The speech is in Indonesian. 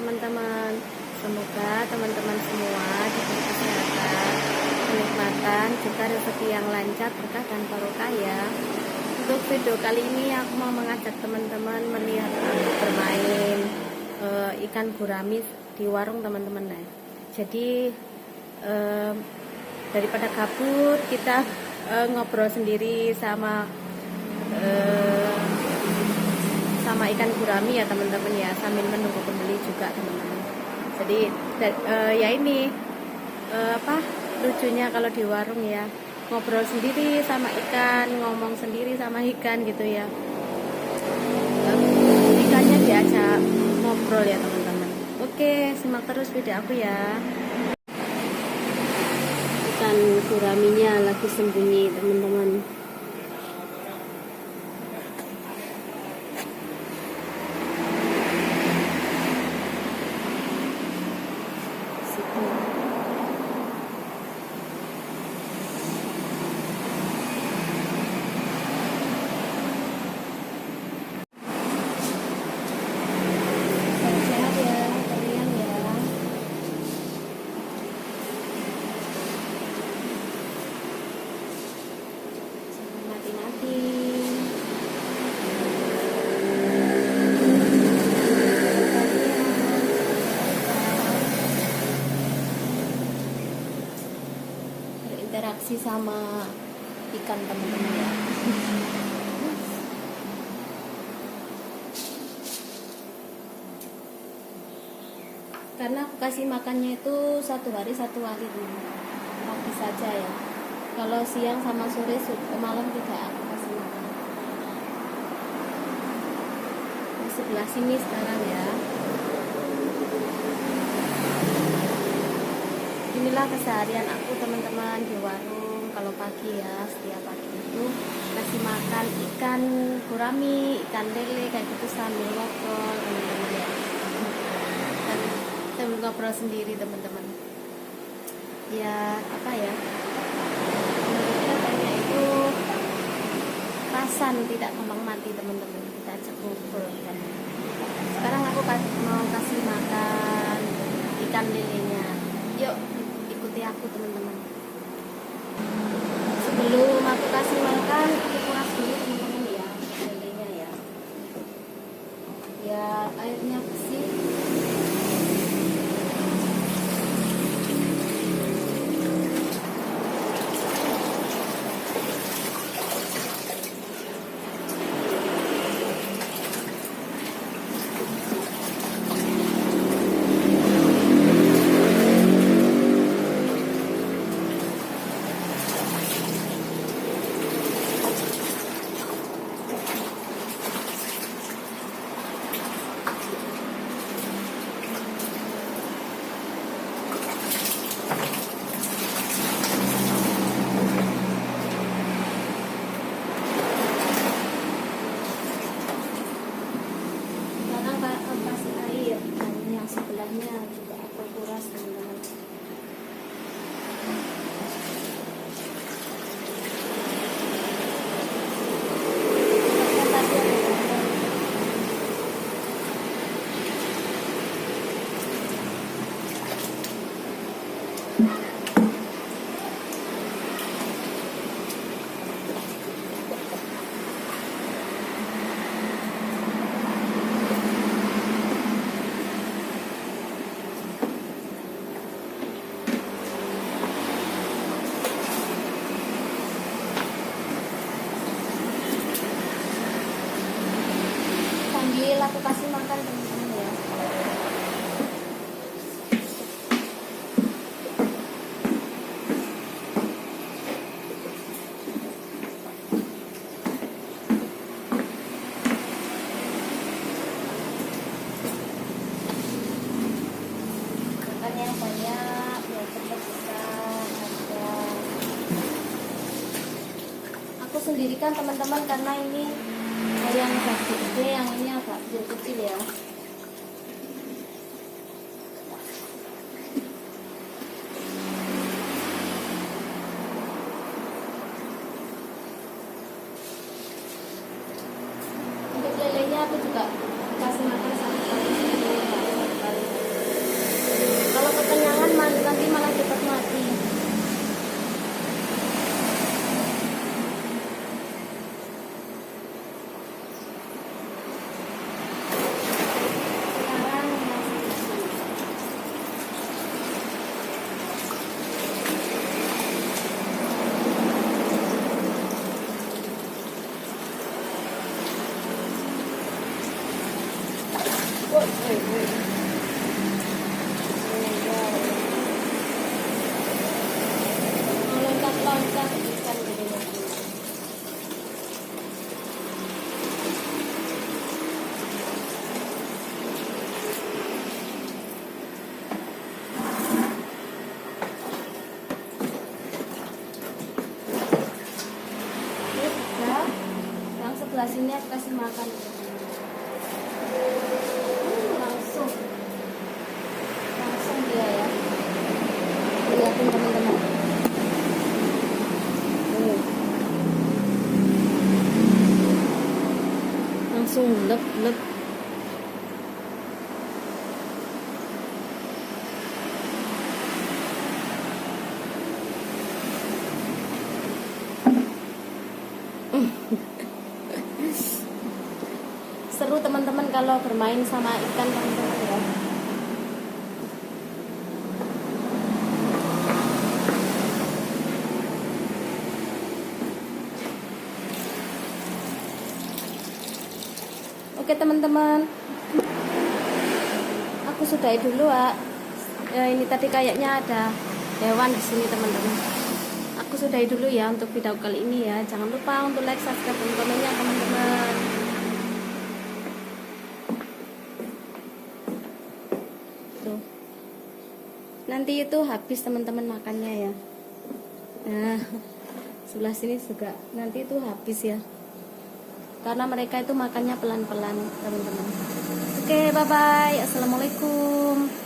teman-teman. Semoga teman-teman semua diberi kesehatan, kenikmatan, juga rezeki yang lancar, berkah dan barokah ya. Untuk video kali ini aku mau mengajak teman-teman melihat aku bermain ikan gurami di warung teman-teman ya. Jadi daripada kabur, kita ngobrol sendiri sama ikan gurami ya teman-teman ya, sambil menunggu pembeli juga teman-teman. Jadi ya ini lucunya kalau di warung ya, ngobrol sendiri sama ikan, ngomong sendiri sama ikan gitu ya. Ikannya diajak ngobrol ya teman-teman. Oke, simak terus video aku ya. Ikan guraminya lagi sembunyi teman-teman. Berinteraksi sama ikan teman-teman ya. Karena aku kasih makannya itu satu hari pagi saja ya. Kalau siang sama sore malam tidak aku kasih makan. Di sebelah sini sekarang ya. Inilah keseharian aku teman-teman di warung. Kalau pagi ya, setiap pagi itu kasih makan ikan gurami, ikan lele kayak gitu sambil ngobrol teman-teman ya. Dan sambil ngobrol sendiri teman-teman. Ya apa ya? Menurut katanya itu rasan tidak gampang mati teman-teman. Kita ajak ngobrol kan. Sekarang aku mau kasih makan ikan lelenya. Yuk ikuti aku teman-teman. Sebelum aku kasih makan, aku kuras dulu teman-teman ya lelenya ya. Ya airnya bersih. Sebelahnya juga aku kuras teman-teman. Sambil aku kasih makan teman-teman ya. Makannya banyak biar cepat besar. Aku sendirikan teman-teman karena ini yang agak gede, yang ini agak kecil ya. Untuk lelenya aku juga kasih makan satu kali. sini aku kasih makan. Langsung dia ya. Lihatin teman-teman. Langsung lep. Seru teman-teman kalau bermain sama ikan teman-teman ya. Oke teman-teman, aku sudahi dulu ya, ini tadi kayaknya ada hewan di sini teman-teman. Aku sudahi dulu ya untuk video kali ini ya. Jangan lupa untuk like, subscribe, dan komennya teman-teman. Tuh. Nanti itu habis teman-teman makannya ya. Nah, sebelah sini juga nanti itu habis ya. Karena mereka itu makannya pelan-pelan teman-teman. Oke, bye-bye. Assalamualaikum.